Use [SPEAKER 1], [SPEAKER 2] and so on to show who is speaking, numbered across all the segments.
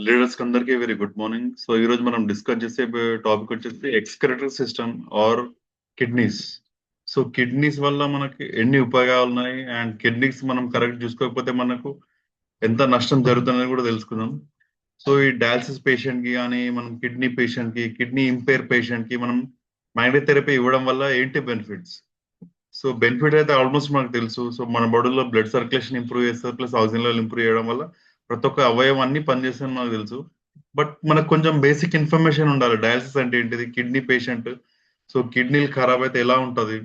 [SPEAKER 1] Leaders అందరికీ very good morning. So ఈ రోజు మనం డిస్కస్ చేసే టాపిక్ వచ్చేసి excretory system or kidneys. So kidneys వల్ల మనకి ఎన్ని ఉపయోగాలు ఉన్నాయి అండ్ కిడ్నీస్ మనం కరెక్ట్ చూసుకోకపోతే మనకు ఎంత నష్టం జరుగుతుందని కూడా తెలుసుకుందాం. సో ఈ డయాలసిస్ పేషెంట్ కి కానీ మనం కిడ్నీ పేషెంట్ కి కిడ్నీ ఇంపేర్ పేషెంట్ కి మనం మ్యాగ్నెటిక్ థెరపీ ఇవ్వడం వల్ల ఏంటి బెనిఫిట్స్? సో బెనిఫిట్ అయితే ఆల్మోస్ట్ మనకు తెలుసు. సో మన బాడీలో బ్లడ్ సర్క్యులేషన్ ఇంప్రూవ్ చేస్తారు, ప్లస్ ఆక్సిజన్ లెవెల్ ఇంప్రూవ్ చేయడం వల్ల ప్రతి ఒక్క అవయవం అన్ని పనిచేస్తాయని మనకు తెలుసు. బట్ మనకు కొంచెం బేసిక్ ఇన్ఫర్మేషన్ ఉండాలి. డయాలసిస్ అంటే ఏంటిది, కిడ్నీ పేషెంట్ సో కిడ్నీలు ఖరాబ్ అయితే ఎలా ఉంటది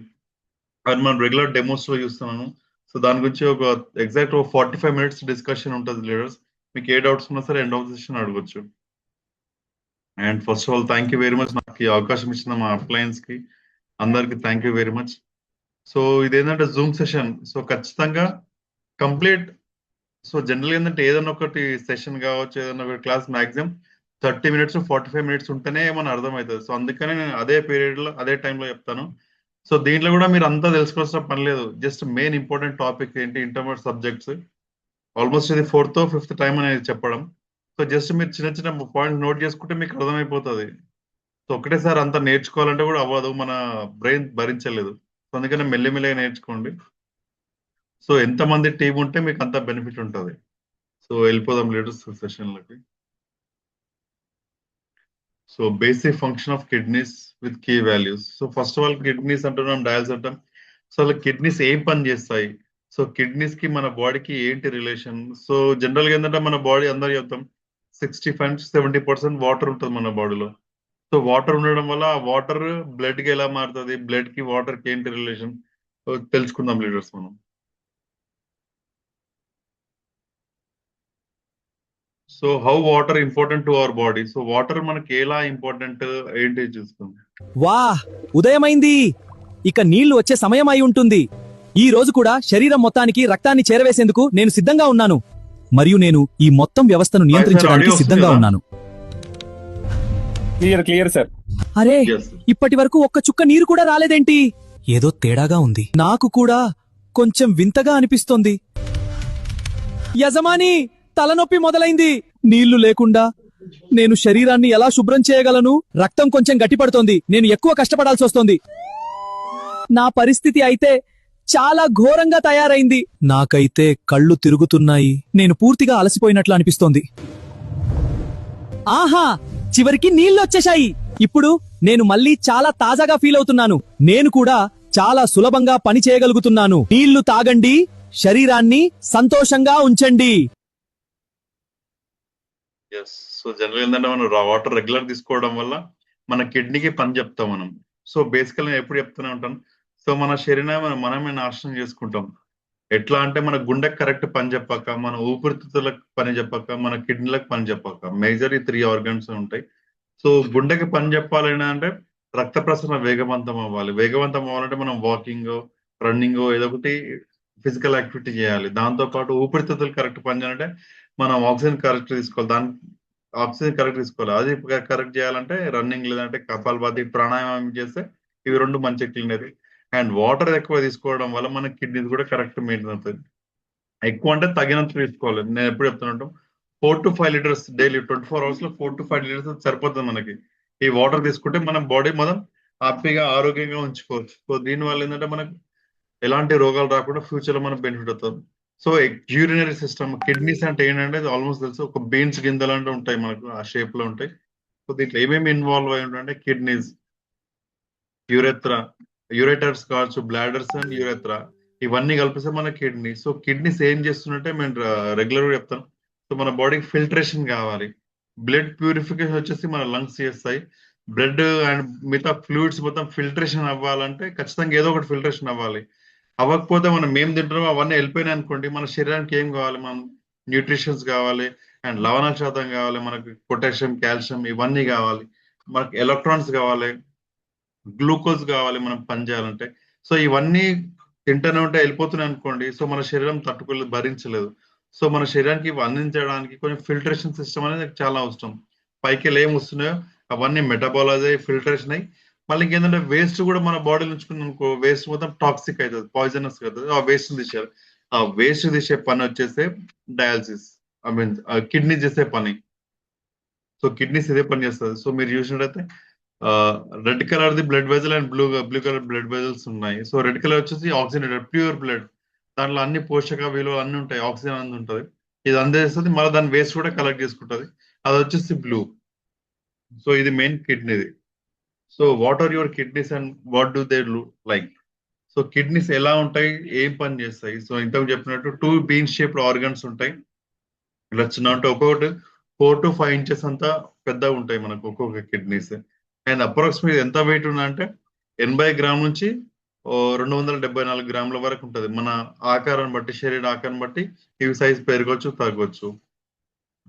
[SPEAKER 1] అది మనం రెగ్యులర్ డెమోస్ లో చూస్తున్నాను. సో దాని గురించి ఒక ఎగ్జాక్ట్ 45 minutes డిస్కషన్ ఉంటుంది లీడర్స్. మీకు ఏ డౌట్స్ ఉన్నా సరే ఎండ్ ఆఫ్ సెషన్ అడగొచ్చు. And first of all thank you very much నాకు ఈ అవకాశం ఇచ్చిన మా అప్లయన్స్ కి అందరికి thank you very much. So ఇదేంటంటే జూమ్ సెషన్. సో ఖచ్చితంగా కంప్లీట్. సో జనరల్ ఏంటంటే ఏదైనా ఒకటి సెషన్ కావచ్చు, ఏదైనా ఒక క్లాస్ మాక్సిమం 30 minutes 45 minutes ఉంటేనే మనం అర్థమవుతుంది. సో అందుకనే నేను అదే పీరియడ్ లో అదే టైంలో చెప్తాను. సో దీంట్లో కూడా మీరు అంతా తెలుసుకోవాల్సిన పని లేదు. జస్ట్ మెయిన్ ఇంపార్టెంట్ టాపిక్ ఏంటి, ఇంటర్మీడియట్ సబ్జెక్ట్స్. ఆల్మోస్ట్ ఇది 4th or 5th టైం అనేది చెప్పడం. సో జస్ట్ మీరు చిన్న చిన్న పాయింట్స్ నోట్ చేసుకుంటే మీకు అర్థమైపోతుంది. సో ఒకటేసారి అంతా నేర్చుకోవాలంటే కూడా అవ్వదు, మన బ్రెయిన్ భరించలేదు. సో అందుకనే మెల్లిమెల్లిగా నేర్చుకోండి. సో ఎంతమంది టీం ఉంటే మీకు అంత బెనిఫిట్ ఉంటుంది. సో వెళ్ళిపోదాం లీడర్స్ సెషన్లకి. So basic function of kidneys with key values. So first of all kidneys అంటున్నాం, డయాల్స్ అంటాం. సో అలా కిడ్నీస్ ఏం పని చేస్తాయి, సో కిడ్నీస్ కి మన బాడీకి ఏంటి రిలేషన్? సో జనరల్ గా ఏంటంటే మన బాడీ అందరు చెప్తాం 65 to 70% వాటర్ ఉంటుంది మన బాడీలో. సో వాటర్ ఉండడం వల్ల ఆ వాటర్ బ్లడ్ కి ఎలా మారుతుంది, బ్లడ్ కి వాటర్ కి ఏంటి రిలేషన్ తెలుసుకుందాం లీడర్స్ మనం. So how water important to our body. So water మనకి ఎలా ఇంపార్టెంట్ ఏంటి చూస్తుంది.
[SPEAKER 2] వా, ఉదయమైంది. ఇక నీళ్లు వచ్చే సమయం అయి ఉంటుంది. ఈ రోజు కూడా శరీరం మొత్తానికి రక్తాన్ని చేరవేసేందుకు నేను సిద్ధంగా ఉన్నాను, మరియు నేను ఈ మొత్తం వ్యవస్థను నియంత్రించడానికి సిద్ధంగా ఉన్నాను.
[SPEAKER 3] Clear sir.
[SPEAKER 2] అరే,
[SPEAKER 1] Yes.
[SPEAKER 2] ఇప్పటి వరకు ఒక్క చుక్క నీరు కూడా రాలేదేంటి? ఏదో తేడాగా ఉంది. నాకు కూడా కొంచెం వింతగా అనిపిస్తోంది. యజమాని, తలనొప్పి మొదలైంది. నీళ్లు లేకుండా నేను శరీరాన్ని ఎలా శుభ్రం చేయగలను? రక్తం కొంచెం గట్టిపడుతోంది. నేను ఎక్కువ కష్టపడాల్సి వస్తోంది. నా పరిస్థితి అయితే చాలా ఘోరంగా తయారైంది. నాకైతే కళ్ళు తిరుగుతున్నాయి. నేను పూర్తిగా అలసిపోయినట్లు అనిపిస్తోంది. ఆహా, చివరికి నీళ్లొచ్చేశాయి. ఇప్పుడు నేను మళ్ళీ చాలా తాజాగా ఫీల్ అవుతున్నాను. నేను కూడా చాలా సులభంగా పని చేయగలుగుతున్నాను. నీళ్లు తాగండి, శరీరాన్ని సంతోషంగా ఉంచండి.
[SPEAKER 1] ఎస్. సో జనరల్ ఏంటంటే మనం వాటర్ రెగ్యులర్ తీసుకోవడం వల్ల మన కిడ్నీకి పని చెప్తాం మనం. సో బేసికల్ నేను ఎప్పుడు చెప్తూనే ఉంటాను. సో మన శరీరాన్ని మనమే నాశనం చేసుకుంటాం. ఎట్లా అంటే మన గుండెకి కరెక్ట్ పని చెప్పాక, మన ఊపిరితిత్తులకు పని చెప్పాక, మన కిడ్నీలకు పని చెప్పాక, మేజర్ ఈ 3 organs ఉంటాయి. సో గుండెకి పని చెప్పాలని అంటే రక్త ప్రసరణ వేగవంతం అవ్వాలి. వేగవంతం అవ్వాలంటే మనం వాకింగ్, రన్నింగ్, ఏదో ఒకటి ఫిజికల్ యాక్టివిటీ చేయాలి. దాంతో పాటు ఊపిరితిత్తులు కరెక్ట్ పని చేయాలంటే మనం ఆక్సిజన్ కరెక్ట్ తీసుకోవాలి. ఆక్సిజన్ కరెక్ట్ తీసుకోవాలి. అది కరెక్ట్ చేయాలంటే రన్నింగ్, లేదంటే కపాలభాతి, ప్రాణాయామం చేస్తే ఇవి 2 మంచి క్లీన్ అవుతాయి. అండ్ వాటర్ ఎక్కువ తీసుకోవడం వల్ల మన కిడ్నీస్ కూడా కరెక్ట్ మెయింటైన్ అవుతుంది. ఎక్కువ అంటే తగినంత తీసుకోవాలి. నేను ఎప్పుడు చెప్తున్నట్టు 4 to 5 liters డైలీ 24 hours లో 4 to 5 liters సరిపోతుంది మనకి. ఈ వాటర్ తీసుకుంటే మనం బాడీ మొత్తం హ్యాపీగా ఆరోగ్యంగా ఉంచుకోవచ్చు. సో దీనివల్ల ఏంటంటే మనకు ఎలాంటి రోగాలు రాకుండా ఫ్యూచర్ లో మనకు బెనిఫిట్ అవుతుంది. సో యూరినరీ సిస్టమ్, కిడ్నీస్ అంటే ఏంటంటే ఆల్మోస్ట్ తెలుసు, ఒక బీన్స్ గింజలు అంటే ఉంటాయి మనకు, ఆ షేప్ లో ఉంటాయి. సో దీంట్లో ఏమేమి ఇన్వాల్వ్ అయి ఉంటాయంటే కిడ్నీస్, యూరెత్రా, యూరేటర్స్ కావచ్చు, బ్లాడర్స్ అండ్ యూరెత్రా, ఇవన్నీ కలిపిస్తే మన కిడ్నీ. సో కిడ్నీస్ ఏం చేస్తున్నట్టే మేము రెగ్యులర్ గా చెప్తాం. సో మన బాడీకి ఫిల్టరేషన్ కావాలి. బ్లడ్ ప్యూరిఫికేషన్ వచ్చేసి మన లంగ్స్ చేస్తాయి. బ్లడ్ అండ్ మిగతా ఫ్లూయిడ్స్ మొత్తం ఫిల్టరేషన్ అవ్వాలంటే ఖచ్చితంగా ఏదో ఒకటి ఫిల్టరేషన్ అవ్వాలి. అవ్వకపోతే మనం ఏం తింటున్నాం అవన్నీ వెళ్ళిపోయినాయి అనుకోండి, మన శరీరానికి ఏం కావాలి, మనం న్యూట్రిషన్స్ కావాలి, అండ్ లవణాల శాతం కావాలి, మనకి పొటాషియం, కాల్షియం ఇవన్నీ కావాలి, మనకి ఎలక్ట్రాన్స్ కావాలి, గ్లూకోజ్ కావాలి మనం పని చేయాలంటే. సో ఇవన్నీ తింటూనే ఉంటే వెళ్ళిపోతున్నాయి అనుకోండి, సో మన శరీరం తట్టుకోలేదు, భరించలేదు. సో మన శరీరానికి ఇవి అందించడానికి కొంచెం ఫిల్టరేషన్ సిస్టమ్ అనేది చాలా అవసరం. పైకి వెళ్ళి ఏం వస్తున్నాయో అవన్నీ మెటబాలైజ్ అయ్యి ఫిల్టరేషన్ అయ్యి మళ్ళీ ఇంకేంటంటే వేస్ట్ కూడా మన బాడీలో ఉంచుకున్నాం అనుకో, వేస్ట్ మొత్తం టాక్సిక్ అవుతుంది, పాయిజనస్ అవుతుంది. ఆ వేస్ట్ తీసేయాలి. ఆ వేస్ట్ తీసే పని వచ్చేసి డయాలసిస్, ఐ మీన్ కిడ్నీ చేసే పని. సో కిడ్నీస్ ఇదే పని చేస్తుంది. సో మీరు చూసినట్టయితే red colour the blood vessel and blue colour blood vessels ఉన్నాయి. సో రెడ్ కలర్ వచ్చేసి ఆక్సిజనేటెడ్ ప్యూర్ బ్లడ్, దాంట్లో అన్ని పోషక విలువలు అన్ని ఉంటాయి, ఆక్సిజన్ అన్ని ఉంటుంది. ఇది అందేస్తుంది, మళ్ళీ దాని వేస్ట్ కూడా కలెక్ట్ చేసుకుంటుంది. అది వచ్చేసి బ్లూ. సో ఇది మెయిన్ కిడ్నీది. So what are your kidneys and what do they like? So kidneys ఎలా ఉంటాయి, ఏం పని చేస్తాయి? సో ఇంతకు చెప్పినట్టు 2 బీన్ షేప్డ్ ఆర్గన్స్ ఉంటాయి. ఇలా చిన్న అంటే ఒక్కొక్కటి 4 to 5 ఇంచెస్ అంతా పెద్దగా ఉంటాయి మనకు ఒక్కొక్క కిడ్నీస్. అండ్ అప్రాక్సిమేట్ ఎంత వెయిట్ ఉందంటే 80 గ్రామ్ నుంచి 274 గ్రాముల వరకు ఉంటుంది. మన ఆకారాన్ని బట్టి, శరీర ఆకారం బట్టి ఇవి సైజ్ పెరగవచ్చు, తగ్గవచ్చు.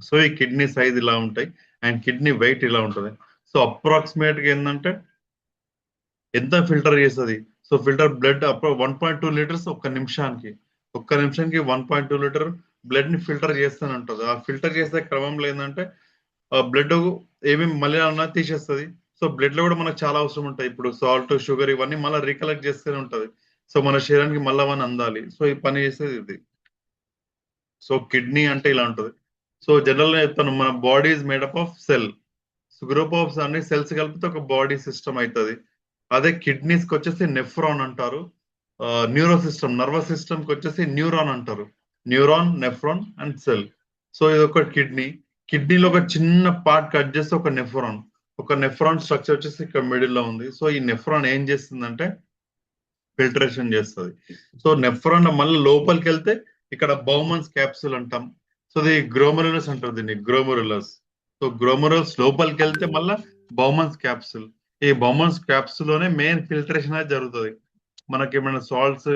[SPEAKER 1] సో ఈ కిడ్నీ సైజ్ ఇలా ఉంటాయి అండ్ కిడ్నీ వెయిట్ ఇలా ఉంటుంది. సో అప్రాక్సిమేట్ గా ఏంటంటే ఎంత ఫిల్టర్ చేస్తుంది? సో ఫిల్టర్ బ్లడ్ 1.2 లీటర్స్ ఒక్క నిమిషానికి 1.2 లీటర్ బ్లడ్ ని ఫిల్టర్ చేస్తూనే ఉంటుంది. ఆ ఫిల్టర్ చేసే క్రమంలో ఏంటంటే బ్లడ్ ఏమేమి మలినాలన్నా తీసేస్తుంది. సో బ్లడ్ లో కూడా మనకు చాలా అవసరం ఉంటాయి. ఇప్పుడు సాల్ట్, షుగర్ ఇవన్నీ మళ్ళీ రీకలెక్ట్ చేస్తూనే ఉంటది. సో మన శరీరానికి మళ్ళీ అవన్నీ అందాలి. సో ఈ పని చేసేది ఇది. సో కిడ్నీ అంటే ఇలా ఉంటుంది. సో జనరల్ గా చెప్తాను, మన body is made up of cell. Group of అన్ని సెల్స్ కలిపితే ఒక బాడీ సిస్టమ్ అవుతుంది. అదే కిడ్నీస్ కి వచ్చేసి నెఫ్రాన్ అంటారు. న్యూరో సిస్టమ్, నర్వస్ సిస్టమ్ కి వచ్చేసి న్యూరాన్ అంటారు. Neuron, nephron and cell. So ఇది ఒక కిడ్నీ. కిడ్నీలో ఒక చిన్న పార్ట్ కట్ చేస్తే ఒక నెఫ్రాన్ స్ట్రక్చర్ వచ్చేసి ఇక్కడ మిడిల్ లో ఉంది. సో ఈ నెఫ్రాన్ ఏం చేస్తుందంటే ఫిల్టరేషన్ చేస్తుంది. సో నెఫ్రాన్ మళ్ళీ లోపలికి వెళ్తే ఇక్కడ బౌమన్స్ క్యాప్సూల్ అంటాం. సో ఇది గ్రోమరులస్ అంటారు దీన్ని, గ్రోమరులస్. సో గ్రోమరులస్ లోపలికి వెళ్తే మళ్ళీ బౌమన్స్ క్యాప్సూల్. ఈ బౌమన్స్ క్యాప్సూల్ లోనే మెయిన్ ఫిల్టరేషన్ అనేది జరుగుతుంది. మనకి ఏమైనా సాల్ట్స్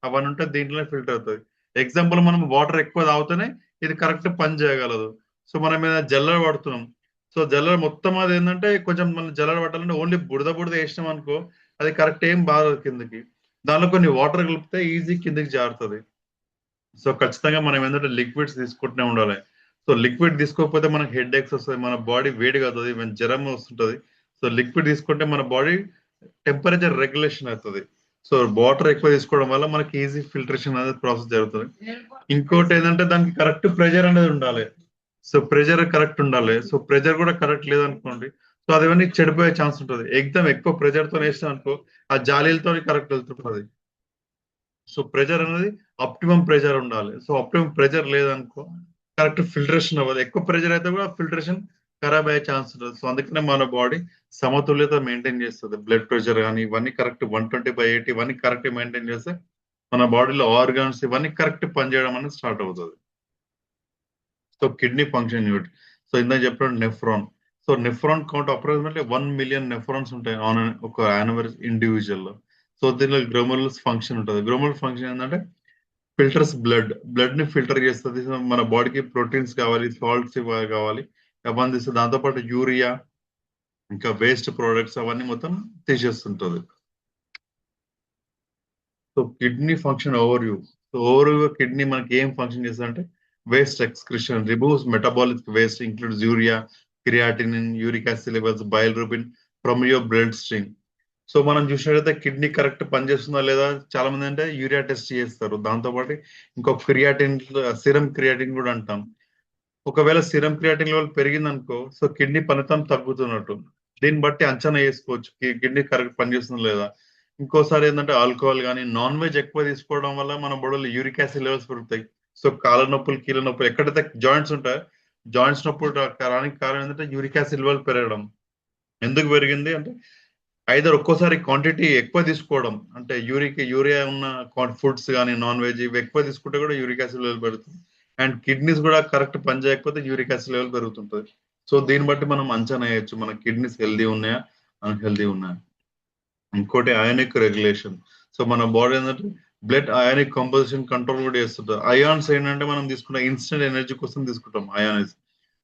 [SPEAKER 1] అవన్నీ ఉంటే దీంట్లోనే ఫిల్టర్ అవుతుంది. ఎగ్జాంపుల్, మనం వాటర్ ఎక్కువ తాగితేనే ఇది కరెక్ట్ పని చేయగలదు. సో మనం మీద జల్లెడ పడుతున్నాం. సో జల్లెడ మొత్తం అది ఏంటంటే కొంచెం మనం జల్లెడ పట్టాలంటే ఓన్లీ బుడద వేసినాం అనుకో, అది కరెక్ట్ ఏం బాగా కిందకి. దానిలో కొన్ని వాటర్ కలిపితే ఈజీ కిందకి జారుతుంది. సో ఖచ్చితంగా మనం ఏంటంటే లిక్విడ్స్ తీసుకుంటూనే ఉండాలి. సో లిక్విడ్ తీసుకోకపోతే మనకి హెడ్ ఏక్స్ వస్తుంది, మన బాడీ వేడిగా అవుతుంది, జ్వరం వస్తుంటది. సో లిక్విడ్ తీసుకుంటే మన బాడీ టెంపరేచర్ రెగ్యులేషన్ అవుతుంది. సో వాటర్ ఎక్కువ తీసుకోవడం వల్ల మనకి ఈజీ ఫిల్టరేషన్ అనేది ప్రాసెస్ జరుగుతుంది. ఇంకోటి ఏంటంటే దానికి కరెక్ట్ ప్రెజర్ అనేది ఉండాలి. సో ప్రెజర్ కరెక్ట్ ఉండాలి. సో ప్రెజర్ కూడా కరెక్ట్ లేదనుకోండి, సో అదేవన్నీ చెడిపోయే ఛాన్స్ ఉంటుంది. ఎగ్జామ్ ఎక్కువ ప్రెజర్ తో వేసినాం అనుకో, ఆ జాలీలతో కరెక్ట్ వెళ్తుంటుంది. సో ప్రెజర్ అనేది ఆప్టిమం ప్రెజర్ ఉండాలి. సో ఆప్టిమం ప్రెజర్ లేదనుకో కరెక్ట్ ఫిల్టరేషన్ అవ్వదు. ఎక్కువ ప్రెజర్ అయితే కూడా ఫిల్టరేషన్ ఖరాబ్ అయ్యే ఛాన్స్ ఉంటుంది. సో అందుకనే మన బాడీ సమతుల్యత మెయింటైన్ చేస్తుంది. బ్లడ్ ప్రెషర్ కానీ ఇవన్నీ కరెక్ట్ 120/80 ఇవన్నీ కరెక్ట్ మెయింటైన్ చేస్తే మన బాడీలో ఆర్గాన్స్ ఇవన్నీ కరెక్ట్ పనిచేయడం అనేది స్టార్ట్ అవుతుంది. So kidney function unit. So ఇందాక చెప్పిన nephron. So nephron count approximately 1 million nephrons ఉంటాయి ఆన్ ఒక యానివర్స్ ఇండివిజువల్ లో. సో దీనిలో గ్లోమరులస్ ఫంక్షన్ ఉంటుంది. గ్లోమరులస్ ఫంక్షన్ ఏంటంటే ఫిల్టర్స్ బ్లడ్ ని ఫిల్టర్ చేస్తుంది. మన బాడీకి ప్రోటీన్స్ కావాలి, సాల్ట్స్ కావాలి, అవన్నీ తీస్తుంది. దాంతోపాటు యూరియా ఇంకా వేస్ట్ ప్రోడక్ట్స్ అవన్నీ మొత్తం తీసేస్తుంటది. So kidney function overview. So overview kidney మనకి ఏం ఫంక్షన్ చేస్తుంది అంటే waste excretion, removes metabolic waste includes urea, creatinine, uric acid levels, bilirubin from your bloodstream. So మనం చూసినట్లయితే కిడ్నీ కరెక్ట్ పనిచేస్తుందా లేదా చాలా మంది అంటే యూరియా టెస్ట్ చేస్తారు. దాంతోపాటు ఇంకొక క్రియాటిన్, సిరం క్రియాటిన్ కూడా అంటాం. ఒకవేళ సిరం క్రియాటిన్ లెవెల్ పెరిగింది అనుకో, సో కిడ్నీ పనితనం తగ్గుతున్నట్టు. దీన్ని బట్టి అంచనా వేసుకోవచ్చు కిడ్నీ కరెక్ట్ పనిచేస్తుందా లేదా. ఇంకోసారి ఏంటంటే ఆల్కహాల్ కానీ నాన్ వెజ్ ఎక్కువ తీసుకోవడం వల్ల మన బాడీలో యూరిక్ యాసిడ్ లెవెల్స్ పెరుగుతాయి. సో కాళ్ళ నొప్పులు, కీళ్ళ నొప్పులు, ఎక్కడైతే జాయింట్స్ ఉంటాయో జాయింట్స్ నొప్పులు రానికి కారణం ఏంటంటే యూరిక్ యాసిడ్ లెవెల్ పెరగడం. ఎందుకు పెరిగింది అంటే ఐదర్ ఒక్కోసారి క్వాంటిటీ ఎక్కువ తీసుకోవడం, అంటే యూరియా ఉన్న ఫుడ్స్ కానీ నాన్ వెజ్ ఇవి ఎక్కువ తీసుకుంటే కూడా యూరిక్ యాసిడ్ లెవెల్ పెరుగుతుంది. అండ్ కిడ్నీస్ కూడా కరెక్ట్ పని చేయకపోతే యూరిక్ యాసిడ్ లెవెల్ పెరుగుతుంటుంది. సో దీన్ని బట్టి మనం అంచనా వేయచ్చు మన కిడ్నీస్ హెల్దీ ఉన్నాయా, అన్హెల్దీ ఉన్నాయా. ఇంకోటి అయానిక్ రెగ్యులేషన్. సో మన బాడీ ఏంటంటే బ్లడ్ అయానిక్ కంపోజిషన్ కంట్రోల్ కూడా చేస్తుంటారు. అయాన్స్ ఏంటంటే మనం తీసుకున్న ఇన్స్టెంట్ ఎనర్జీ కోసం తీసుకుంటాం ions.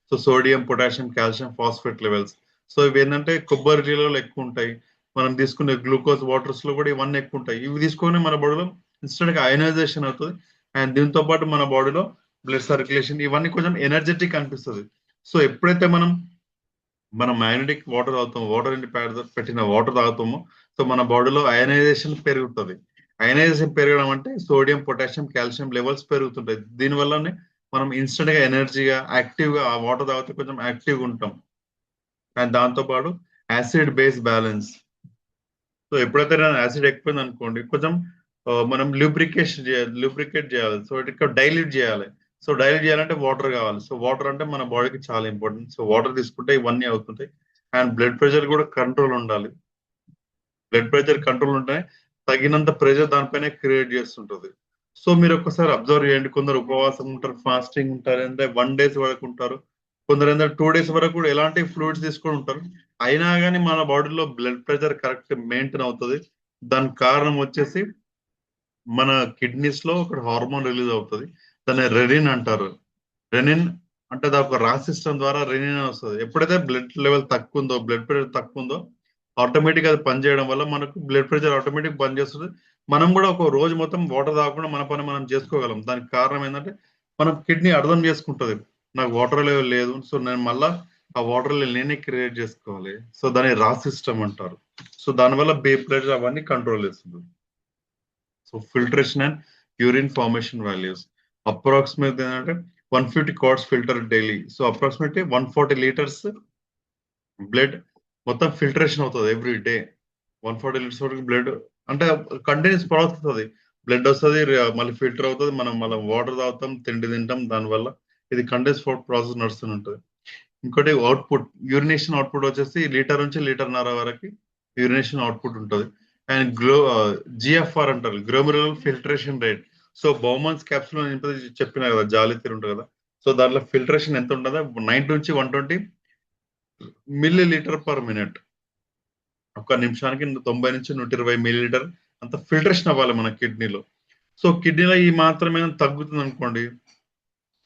[SPEAKER 1] So sodium, potassium, calcium, phosphate levels. So ఇవి ఏంటంటే కొబ్బరి నీళ్ళలో ఎక్కువ ఉంటాయి. మనం తీసుకునే గ్లూకోజ్ వాటర్స్ లో కూడా ఇవన్నీ ఎక్కువ ఉంటాయి. ఇవి తీసుకొని మన బాడీలో ఇన్స్టెంట్ గా అయనైజేషన్ అవుతుంది. అండ్ దీంతో పాటు మన బాడీలో బ్లడ్ సర్క్యులేషన్ ఇవన్నీ కొంచెం ఎనర్జెటిక్ అనిపిస్తుంది. సో ఎప్పుడైతే మనం మ్యాగ్నెటిక్ వాటర్ తాగుతామో, వాటర్ ఇంటి పెట్టిన వాటర్ తాగుతామో, సో మన బాడీలో అయనైజేషన్ పెరుగుతుంది. అయనైజేషన్ పెరగడం అంటే సోడియం, పొటాషియం, కాల్షియం లెవెల్స్ పెరుగుతుంటాయి. దీనివల్లనే మనం ఇన్స్టెంట్ గా ఎనర్జీగా యాక్టివ్ గా ఆ వాటర్ తాగితే కొంచెం యాక్టివ్గా ఉంటాం. అండ్ దాంతో పాటు యాసిడ్ బేస్ బ్యాలెన్స్. సో ఎప్పుడైతే యాసిడ్ ఎక్కువైంది అనుకోండి, కొంచెం మనం లూబ్రికేట్ చేయాలి. సో ఇక్కడ డైల్యూట్ చేయాలి. సో డైల్యూట్ చేయాలంటే వాటర్ కావాలి. సో వాటర్ అంటే మన బాడీకి చాలా ఇంపార్టెంట్. సో వాటర్ తీసుకుంటే ఇవన్నీ అవుతుంటాయి. అండ్ బ్లడ్ ప్రెషర్ కూడా కంట్రోల్ ఉండాలి. బ్లడ్ ప్రెషర్ కంట్రోల్ ఉంటే తగినంత ప్రెషర్ దానిపైన క్రియేట్ చేస్తుంటది. సో మీరు ఒక్కసారి అబ్జర్వ్ చేయండి, కొందరు ఉపవాసం ఉంటారు, ఫాస్టింగ్ ఉంటారు, అంటే 1 days వరకు ఉంటారు, కొందరు ఏంటంటే 2 days వరకు కూడా ఎలాంటి ఫ్లూయిడ్స్ తీసుకొని ఉంటారు. అయినా కానీ మన బాడీలో బ్లడ్ ప్రెషర్ కరెక్ట్ మెయింటైన్ అవుతుంది. దానికి కారణం వచ్చేసి మన కిడ్నీస్ లో ఒక హార్మోన్ రిలీజ్ అవుతుంది, దాన్ని రెనిన్ అంటారు. రెనిన్ అంటే అది ఒక రా సిస్టమ్ ద్వారా రెనిన్ వస్తుంది. ఎప్పుడైతే బ్లడ్ లెవెల్ తక్కువ ఉందో, బ్లడ్ ప్రెషర్ తక్కువ ఉందో, ఆటోమేటిక్ అది పనిచేయడం వల్ల మనకు బ్లడ్ ప్రెషర్ ఆటోమేటిక్ పనిచేస్తుంది. మనం కూడా ఒక రోజు మొత్తం వాటర్ తాగకుండా మన పని మనం చేసుకోగలం. దానికి కారణం ఏంటంటే మనం కిడ్నీ అర్థం చేసుకుంటుంది, నాకు వాటర్ లెవెల్ లేదు, సో నేను మళ్ళా ఆ వాటర్ లెవెల్ నేనే క్రియేట్ చేసుకోవాలి. సో దాన్ని రా సిస్టమ్ అంటారు. సో దానివల్ల బ్లడ్ అవన్నీ కంట్రోల్ చేస్తుంది. So filtration and urine formation values approximate ఏంటంటే 150 quarts filter daily. So approximately 140 liters blood మొత్తం ఫిల్టరేషన్ అవుతుంది ఎవ్రీ డే. 140 liters వరకు బ్లడ్ అంటే కంటిన్యూస్ ప్రాసెస్ అవుతుంది. బ్లడ్ వస్తుంది, మళ్ళీ ఫిల్టర్ అవుతుంది, మనం మళ్ళీ వాటర్ తాగుతాం, తిండి తింటాం, దానివల్ల ఇది కంటిన్యూస్ ప్రాసెస్ నడుస్తూనే ఉంటుంది. ఇంకోటి అవుట్పుట్, యూరినేషన్ అవుట్పుట్ వచ్చేసి 1-1.5 లీటర్ వరకు యూరినేషన్ అవుట్పుట్ ఉంటుంది. అండ్ జిఎఫ్ఆర్ అంటారు, glomerular filtration rate. So Bowman's capsule చెప్పిన కదా, జాలి తీరు ఉంటుంది కదా, సో దాంట్లో ఫిల్టరేషన్ ఎంత ఉంటుందో 90-120 ml/minute. ఒక్క నిమిషానికి 90-120 ml అంత ఫిల్టరేషన్ అవ్వాలి మన కిడ్నీలో. సో కిడ్నీలో ఈ మాత్రమే తగ్గుతుంది అనుకోండి,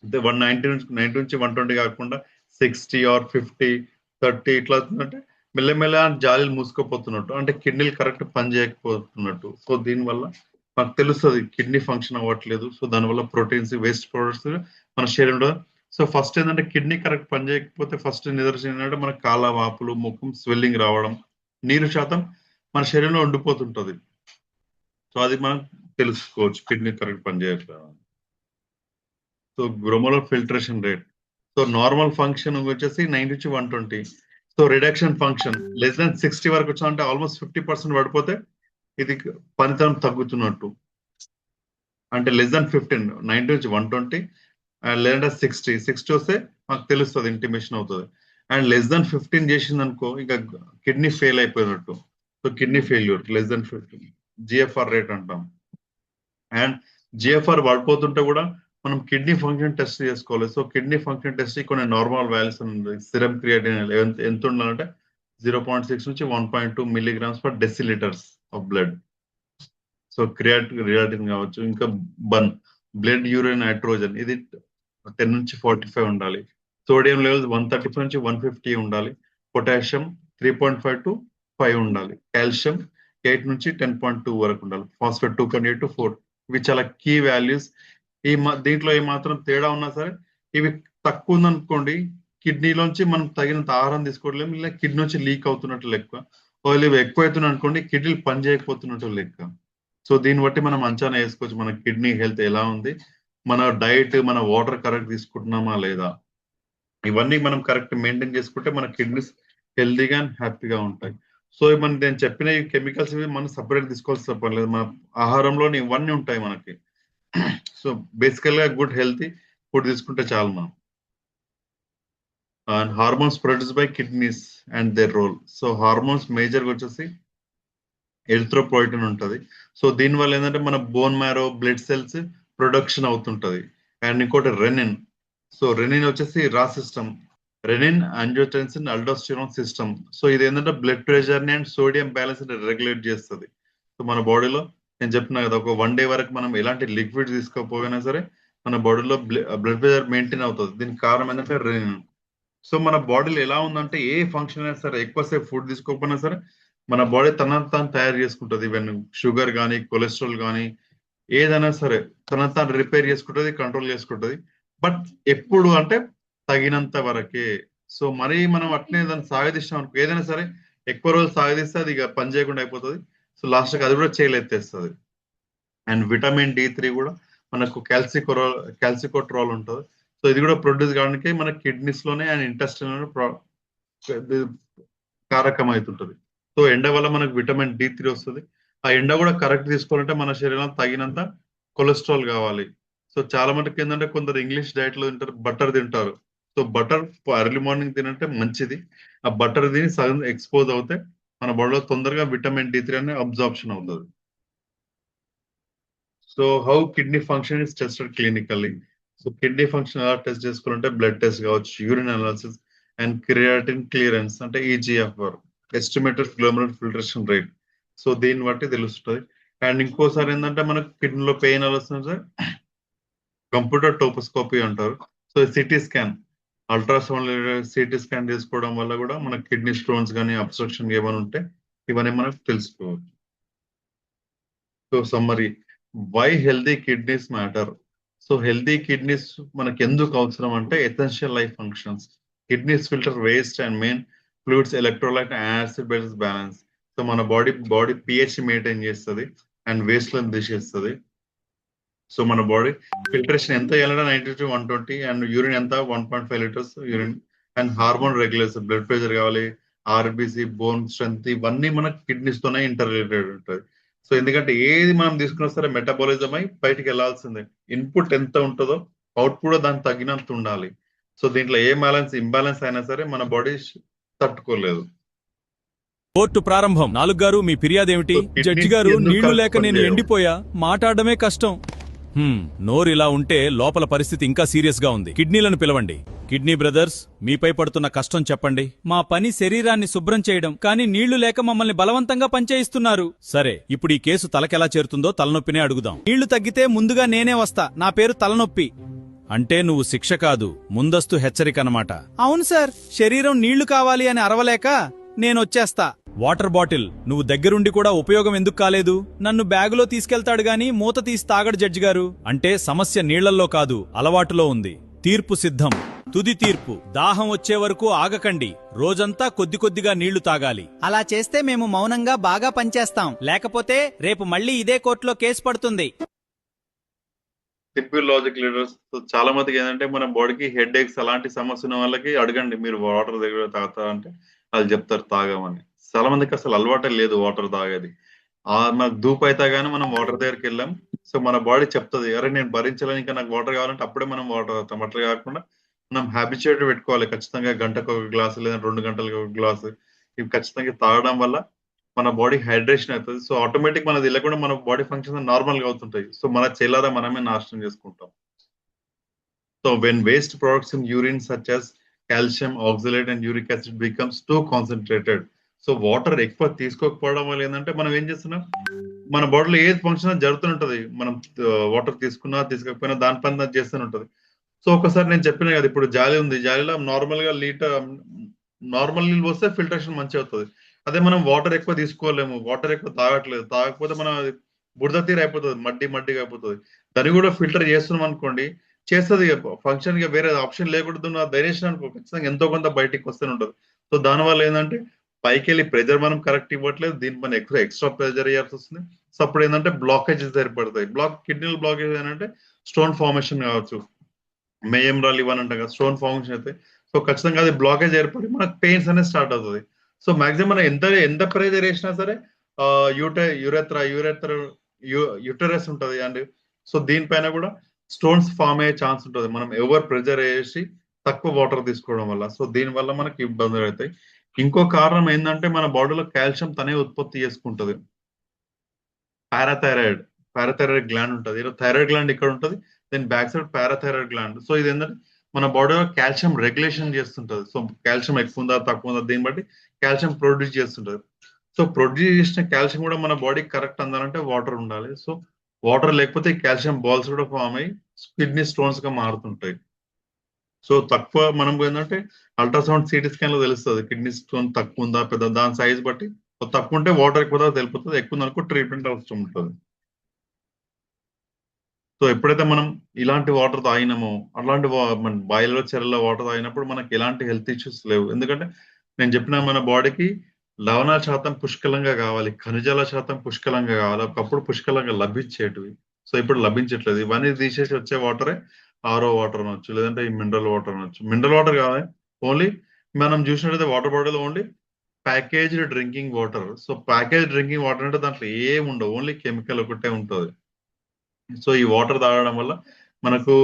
[SPEAKER 1] అంటే 190-120 కాకుండా 60 or 50, 30 ఇట్లా అవుతుందంటే మెల్లమెల్ల జాలీలు మూసుకుపోతున్నట్టు, అంటే కిడ్నీలు కరెక్ట్ పని చేయకపోతున్నట్టు. సో దీనివల్ల మనకు తెలుస్తుంది కిడ్నీ ఫంక్షన్ అవ్వట్లేదు. సో దానివల్ల ప్రోటీన్స్, వేస్ట్ ప్రొడక్ట్స్ మన శరీరంలో. సో ఫస్ట్ ఏంటంటే కిడ్నీ కరెక్ట్ పని చేయకపోతే ఫస్ట్ నిదర్శనం ఏంటంటే మన కాళ్ళ వాపులు, ముఖం స్వెల్లింగ్ రావడం, నీరు శాతం మన శరీరంలో ఉండిపోతుంటది. సో అది మనం తెలుసుకోవచ్చు కిడ్నీ కరెక్ట్ పని చేయట్లేదు. So glomerular filtration rate, so normal function వచ్చేసి 90-120. సో రిడక్షన్ ఫంక్షన్ <60 వరకు వచ్చిందంటే ఆల్మోస్ట్ 50% పడిపోతే ఇది పనితనం తగ్గుతున్నట్టు. అంటే <15, 90-120, లేదంటే 60 వస్తే మాకు తెలుస్తుంది, ఇంటిమేషన్ అవుతుంది. అండ్ <15 చేసింది అనుకో ఇంకా కిడ్నీ ఫెయిల్ అయిపోయినట్టు. So kidney failure <15 GFR rate అంటాం. అండ్ జిఎఫ్ఆర్ పడిపోతుంటే కూడా మనం కిడ్నీ ఫంక్షన్ టెస్ట్ చేసుకోవాలి. సో కిడ్నీ ఫంక్షన్ టెస్ట్ కొన్ని నార్మల్ వాల్యూస్ ఉంది. సిరం క్రియాటిన్ ఎంత ఉండాలంటే 0.6-1.2 mg/dL of blood. So creatine కావచ్చు. ఇంకా బ్లడ్ యూరిన్ నైట్రోజన్ ఇది 10-45 ఉండాలి. సోడియం లెవెల్స్ 135-150 ఉండాలి. పొటాషియం 3.5-5 ఉండాలి. కాల్షియం 8-10.2 వరకు ఉండాలి. ఫాస్ఫేట్ 2.8-4. ఇవి చాలా కీ వాల్యూస్. దీంట్లో ఏమాత్రం తేడా ఉన్నా సరే, ఇవి తక్కువ ఉందనుకోండి, కిడ్నీలోంచి మనం తగినంత ఆహారం తీసుకోవట్లేము, ఇలా కిడ్నీ నుంచి లీక్ అవుతున్నట్టు లెక్క. ఒకవేళ ఇవి ఎక్కువ అవుతున్నాయి అనుకోండి, కిడ్నీలు పని చేయకపోతున్నట్టు లెక్క. సో దీన్ని బట్టి మనం అంచనా వేసుకోవచ్చు మన కిడ్నీ హెల్త్ ఎలా ఉంది, మన డైట్, మన వాటర్ కరెక్ట్ తీసుకుంటున్నామా లేదా. ఇవన్నీ మనం కరెక్ట్ మెయింటైన్ చేసుకుంటే మన కిడ్నీస్ హెల్తీగా అండ్ హ్యాపీగా ఉంటాయి. సో మనం నేను చెప్పిన ఈ కెమికల్స్ ఇవి మనం సపరేట్ తీసుకోవాల్సిన పని లేదు, మన ఆహారంలోని ఇవన్నీ ఉంటాయి మనకి. సో బేసికల్ గా గుడ్ హెల్తీ ఫుడ్ తీసుకుంటే చాలు మనం. And hormones produce by kidneys and their role. So hormones మేజర్గా వచ్చేసి ఎరిథ్రోపోయిటిన్ ఉంటుంది. సో దీనివల్ల ఏంటంటే మన bone marrow, blood cells production అవుతుంటది. అండ్ ఇంకోటి రెనిన్. సో రెనిన్ వచ్చేసి RAA system, renin, angiotensin, aldosterone system. So ఇది ఏంటంటే బ్లడ్ ప్రెషర్ ని అండ్ సోడియం బ్యాలెన్స్ రెగ్యులేట్ చేస్తుంది. సో మన బాడీలో నేను చెప్పిన కదా, ఒక 1 day వరకు మనం ఎలాంటి లిక్విడ్ తీసుకోకపోయినా సరే మన బాడీలో బ్లడ్ ప్రెషర్ మెయింటైన్ అవుతుంది. దీనికి కారణం ఏంటంటే రెనిన్. సో మన బాడీలో ఎలా ఉందంటే ఏ ఫంక్షన్ అయినా సరే, ఎక్కువసేపు ఫుడ్ తీసుకోకపోయినా సరే మన బాడీ తనను తాను తయారు చేసుకుంటుంది. ఈవెన్ షుగర్ కానీ, కొలెస్ట్రాల్ కానీ, ఏదైనా సరే తనను తాను రిపేర్ చేసుకుంటుంది, కంట్రోల్ చేసుకుంటుంది. బట్ ఎప్పుడు అంటే తగినంత వరకే. సో మరీ మనం అట్లనే దాన్ని సాగదీస్తాం అనుకో, ఏదైనా సరే ఎక్కువ రోజులు సాగదీస్తే అది ఇక పని చేయకుండా అయిపోతుంది. సో లాస్ట్కి అది కూడా చేయలేత్తేస్తుంది. అండ్ విటమిన్ D3 కూడా మనకు క్యాల్సికోట్రాల్ ఉంటుంది. సో ఇది కూడా ప్రొడ్యూస్ కావడానికి మన కిడ్నీస్ లోనే అండ్ ఇంటెస్టైన్ లోనే ఇది కారకం అవుతుంటది. సో ఎండ వల్ల మనకు విటమిన్ D3 వస్తుంది. ఆ ఎండ కూడా కరెక్ట్ తీసుకోవాలంటే మన శరీరం తగినంత కొలెస్ట్రాల్ కావాలి. సో చాలా మటుకు ఏంటంటే కొందరు ఇంగ్లీష్ డైట్ లో తింటారు, బటర్ తింటారు. సో బటర్ ఎర్లీ మార్నింగ్ తినంటే మంచిది. ఆ బటర్ తిని సగం ఎక్స్పోజ్ అవుతే మన బాడీలో తొందరగా విటమిన్ D3 అనే అబ్జార్ప్షన్ అవుతుంది. So how kidney function is tested clinically. So kidney function ఎలా టెస్ట్ చేసుకోవాలంటే బ్లడ్ టెస్ట్ కావచ్చు, urine analysis and creatine clearance అంటే EGFR, estimated glomerular filtration rate. So దీన్ని బట్టి తెలుస్తుంది. అండ్ ఇంకోసారి ఏంటంటే మనకు కిడ్నీలో పెయిన్ వస్తుంది, కంప్యూటర్ టోపోస్కోపీ అంటారు. So CT scan, ultrasound CT scan చేసుకోవడం వల్ల కూడా మనకు కిడ్నీ స్టోన్స్ కానీ అబ్స్ట్రక్షన్ ఏమైనా ఉంటే ఇవన్నీ మనకు తెలుసుకోవచ్చు. So summary, why healthy kidneys matter. So healthy kidneys మనకి ఎందుకు అవసరం అంటే essential life functions. Kidneys filter waste and main fluids, electrolyte and acid base balance. So మన బాడీ పిహెచ్ మెయింటైన్ చేస్తుంది అండ్ వేస్ట్ లను తీసేస్తుంది. సో మన బాడీ ఫిల్టరేషన్ ఎంత చేయాలంటే 90 to 120, అండ్ యూరిన్ ఎంత 1.5 liters urine. And hormone regulation, blood pressure కావాలి, RBC, bone strength, ఇవన్నీ మన కిడ్నీస్ తోనే ఇంటర్ రిలేటెడ్ ఉంటుంది. సో ఎందుకంటే ఏది మనం తీసుకున్నా సరే మెటబాలిజం అయి బయటికి వెళ్లాల్సిందే. ఇన్పుట్ ఎంత ఉంటుందో అవుట్పుట్ కూడా దానికి తగినంత ఉండాలి. సో దీంట్లో ఏ ఇంబ్యాలెన్స్ అయినా సరే మన బాడీ తట్టుకోలేదు.
[SPEAKER 3] కోర్టు ప్రారంభం. 4 గారు, మీ ఫిర్యాదేమిటి?
[SPEAKER 1] సో కిడ్నీస్
[SPEAKER 3] జడ్జి గారు,
[SPEAKER 1] ఎందుకు
[SPEAKER 3] నీళ్లు లేక
[SPEAKER 1] కరెక్ట్
[SPEAKER 3] నేను
[SPEAKER 1] పనిచేయవు?
[SPEAKER 3] ఎండిపోయా, మాట్లాడడమే కష్టం. నోరు ఇలా ఉంటే లోపల పరిస్థితి ఇంకా సీరియస్ గా ఉంది. కిడ్నీలను పిలవండి. కిడ్నీ బ్రదర్స్, మీపై పడుతున్న కష్టం చెప్పండి.
[SPEAKER 2] మా పని శరీరాన్ని శుభ్రం చేయడం, కానీ నీళ్లు లేక మమ్మల్ని బలవంతంగా పనిచేయిస్తున్నారు.
[SPEAKER 3] సరే, ఇప్పుడు ఈ కేసు తలకెలా చేరుతుందో తలనొప్పినే అడుగుదాం.
[SPEAKER 2] నీళ్లు తగ్గితే ముందుగా నేనే వస్తా. నా పేరు తలనొప్పి.
[SPEAKER 3] అంటే నువ్వు శిక్ష కాదు, ముందస్తు హెచ్చరిక అన్నమాట.
[SPEAKER 2] అవును సార్, శరీరం నీళ్లు కావాలి అని అరవలేక నేనొచ్చేస్తా.
[SPEAKER 3] వాటర్ బాటిల్ నువ్వు దగ్గరుండి కూడా ఉపయోగం ఎందుకు కాలేదు?
[SPEAKER 2] నన్ను బ్యాగులో తీసుకెళ్తాడు గాని మూత తీసి తాగడు జడ్జి గారు.
[SPEAKER 3] అంటే సమస్య నీళ్లల్లో కాదు, అలవాటులో ఉంది. తీర్పు సిద్ధం. తుది తీర్పు. దాహం వచ్చే వరకు ఆగకండి. రోజంతా కొద్ది కొద్దిగా నీళ్లు తాగాలి.
[SPEAKER 2] అలా చేస్తే మేము మౌనంగా బాగా పనిచేస్తాం. లేకపోతే రేపు మళ్ళీ ఇదే కోర్టులో కేసు పడుతుంది.
[SPEAKER 1] Simple logic leaders. చాలా మందికి ఏంటంటే మన బాడీకి హెడ్ ఏక్స్ అలాంటి సమస్య ఉన్న వాళ్ళకి అడగండి, మీరు వాటర్ దగ్గర తాగుతారా అంటే వాళ్ళు చెప్తారు తాగమని. చాలా మందికి అసలు అలవాటే లేదు వాటర్ తాగేది. మనకు ధూప్ అయితే గానీ మనం వాటర్ దగ్గరికి వెళ్ళాం. సో మన బాడీ చెప్తుంది, అరే నేను భరించలేను, ఇంకా నాకు వాటర్ కావాలంటే అప్పుడే మనం వాటర్ తాగుతాం. అట్లా కాకుండా మనం హ్యాబిచుయేట్ పెట్టుకోవాలి. ఖచ్చితంగా గంటకు ఒక గ్లాసు లేదా 2 గంటలకు ఒక గ్లాసు ఇవి ఖచ్చితంగా తాగడం వల్ల మన బాడీ హైడ్రేషన్ అవుతుంది. సో ఆటోమేటిక్ మనది వెళ్ళకుండా మన బాడీ ఫంక్షన్ నార్మల్ గా అవుతుంటాయి. సో మన చెల్లారా మనమే నాశనం చేసుకుంటాం. So when waste products in urine such as calcium, oxalate and uric acid becomes two concentrated. So water ఎక్కువ తీసుకోకపోవడం వల్ల ఏంటంటే మనం ఏం చేస్తున్నాం, మన బాడీలో ఏది ఫంక్షన్ జరుగుతుంటది. మనం వాటర్ తీసుకున్నా తీసుకోకపోయినా దాని పని అది చేస్తూనే ఉంటది. సో ఒకసారి నేను చెప్పిన కదా, ఇప్పుడు జాలి ఉంది, జాలిలో నార్మల్ గా నార్మల్ నీళ్ళు పోస్తే ఫిల్టరేషన్ మంచిగా అవుతుంది. అదే మనం వాటర్ ఎక్కువ తీసుకోలేము, వాటర్ ఎక్కువ తాగట్లేదు, తాగకపోతే మన బురద తీరు అయిపోతుంది, మడ్డిగా అయిపోతుంది. దాన్ని కూడా ఫిల్టర్ చేస్తున్నాం అనుకోండి, చేస్తుంది ఫంక్షన్ గా. వేరే ఆప్షన్ లేకుండా డైరెక్షన్ అనుకో ఖచ్చితంగా ఎంతో కొంత బయటికి వస్తూనే ఉంటుంది. సో దానివల్ల ఏంటంటే పైకి వెళ్ళి ప్రెజర్ మనం కరెక్ట్ ఇవ్వట్లేదు, దీనిపైన ఎక్స్ట్రా ప్రెజర్ ఇవ్వాల్సి వస్తుంది. సో అప్పుడు ఏంటంటే బ్లాకేజెస్ ఏర్పడతాయి. కిడ్నీలో బ్లాకేజ్ ఏంటంటే స్టోన్ ఫార్మేషన్ కావచ్చు, మేయం రాళ్ళు ఇవన్నీ అంటాం కదా, స్టోన్ ఫార్మేషన్ అయితే సో ఖచ్చితంగా అది బ్లాకేజ్ ఏర్పడి మనకు పెయిన్స్ అనేది స్టార్ట్ అవుతుంది. సో మాక్సిమం మనం ఎంత ప్రెజర్ వేసినా సరే యూటరస్ ఉంటుంది అండ్ సో దీనిపైన కూడా స్టోన్స్ ఫామ్ అయ్యే ఛాన్స్ ఉంటుంది, మనం ఎవర్ ప్రెజర్ వేసి తక్కువ వాటర్ తీసుకోవడం వల్ల. సో దీని వల్ల మనకి ఇబ్బందులు అవుతాయి. ఇంకో కారణం ఏంటంటే మన బాడీలో కాల్షియం తనే ఉత్పత్తి చేసుకుంటది. పారాథైరాయిడ్ గ్లాండ్ ఉంటుంది. థైరాయిడ్ గ్లాండ్ ఇక్కడ ఉంటుంది, then back side parathyroid gland. So ఇది ఏంటంటే మన బాడీలో కాల్షియం రెగ్యులేషన్ చేస్తుంటది. సో కాల్షియం ఎక్కువ ఉందా తక్కువ ఉందా దీన్ని బట్టి కాల్షియం ప్రొడ్యూస్ చేస్తుంటది. సో ప్రొడ్యూస్ చేసిన కాల్షియం కూడా మన బాడీకి కరెక్ట్ అందాలంటే వాటర్ ఉండాలి. సో వాటర్ లేకపోతే కాల్షియం బాల్స్ కూడా ఫామ్ అయ్యి కిడ్నీ స్టోన్స్ గా మారుతుంటాయి. సో తక్కువ మనం ఏంటంటే అల్ట్రాసౌండ్ సిటీ స్కాన్ లో తెలుస్తుంది కిడ్నీ స్టోన్ తక్కువ ఉందా పెద్ద, దాని సైజ్ బట్టి. తక్కువ ఉంటే వాటర్ ఎక్కువ తెలుపుతుంది, ఎక్కువ ఉందనుకో ట్రీట్మెంట్ అవసరం ఉంటుంది. సో ఎప్పుడైతే మనం ఇలాంటి వాటర్ తాగినామో, అలాంటి మన బాయిలో చెరలో వాటర్ తాగినప్పుడు మనకి ఎలాంటి హెల్త్ ఇష్యూస్ లేవు. ఎందుకంటే నేను చెప్పిన మన బాడీకి లవణాల శాతం పుష్కలంగా కావాలి, ఖనిజాల శాతం పుష్కలంగా కావాలి, ఒకప్పుడు పుష్కలంగా లభించేటివి. సో ఇప్పుడు లభించట్లేదు. ఇవన్నీ తీసేసి వచ్చే వాటరే ఆరో వాటర్ అనొచ్చు, లేదంటే ఈ మినరల్ వాటర్ అనొచ్చు. మినరల్ వాటర్ కావాలి, ఓన్లీ మనం చూసినట్టయితే water bottle only packaged drinking water. So package drinking water అంటే దాంట్లో ఏమి ఉండవు, ఓన్లీ కెమికల్ ఒకటే ఉంటుంది. సో ఈ వాటర్ తాగడం వల్ల మనకు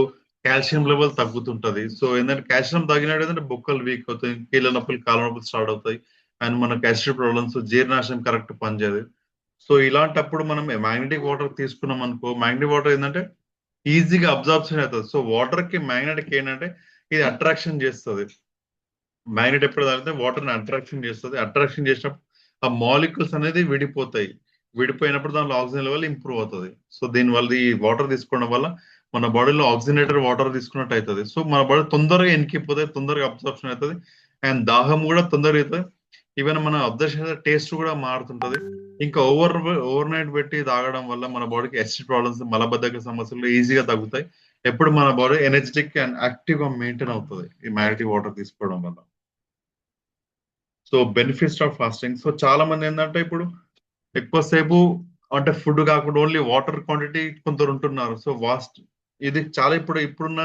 [SPEAKER 1] కాల్షియం లెవెల్ తగ్గుతుంటది. సో ఏంటంటే కాల్షియం తగ్గినట్టు ఏంటంటే బొక్కలు వీక్ అవుతాయి, కీళ్ళ నొప్పులు, కాళ్ళ నొప్పులు స్టార్ట్ అవుతాయి. అండ్ మనకు యాసిడ్ ప్రాబ్లమ్స్, జీర్ణాశయం కరెక్ట్ పనిచేయదు. సో ఇలాంటప్పుడు మనం మ్యాగ్నెటిక్ వాటర్ తీసుకున్నాం అనుకో, మ్యాగ్నెటిక్ వాటర్ ఏంటంటే ఈజీగా అబ్జార్ప్షన్ అవుతుంది. సో వాటర్ కి మ్యాగ్నెటిక్ ఏంటంటే ఇది అట్రాక్షన్ చేస్తుంది. మ్యాగ్నెట్ ఎప్పుడు తాగితే వాటర్ ని అట్రాక్షన్ చేస్తుంది. అట్రాక్షన్ చేసినప్పుడు ఆ మాలిక్యూల్స్ అనేది విడిపోతాయి. విడిపోయినప్పుడు దానిలో ఆక్సిజన్ లెవెల్ ఇంప్రూవ్ అవుతుంది. సో దీనివల్ల ఈ వాటర్ తీసుకోవడం వల్ల మన బాడీలో ఆక్సిజనేటర్ వాటర్ తీసుకున్నట్టు అవుతుంది. సో మన బాడీ తొందరగా ఎనికిపోతుంది, తొందరగా అబ్జర్ప్షన్ అవుతుంది. అండ్ దాహం కూడా తొందరగా అవుతుంది. ఈవెన్ మన అబ్జర్వేషన్ టేస్ట్ కూడా మారుతుంటది. ఇంకా ఓవర్ నైట్ పెట్టి తాగడం వల్ల మన బాడీకి యాసిడ్ ప్రాబ్లమ్స్, మలబద్ధక సమస్యలు ఈజీగా తగ్గుతాయి. ఎప్పుడు మన బాడీ ఎనర్జెటిక్ అండ్ యాక్టివ్ గా మెయింటైన్ అవుతుంది ఈ మ్యాగ్నెటిక్ వాటర్ తీసుకోవడం వల్ల. So benefits of fasting. So చాలా మంది ఏంటంటే ఇప్పుడు ఎక్కువసేపు అంటే ఫుడ్ కాకుండా ఓన్లీ వాటర్ క్వాంటిటీ కొందరు ఉంటున్నారు. సో ఇది చాలా ఇప్పుడున్న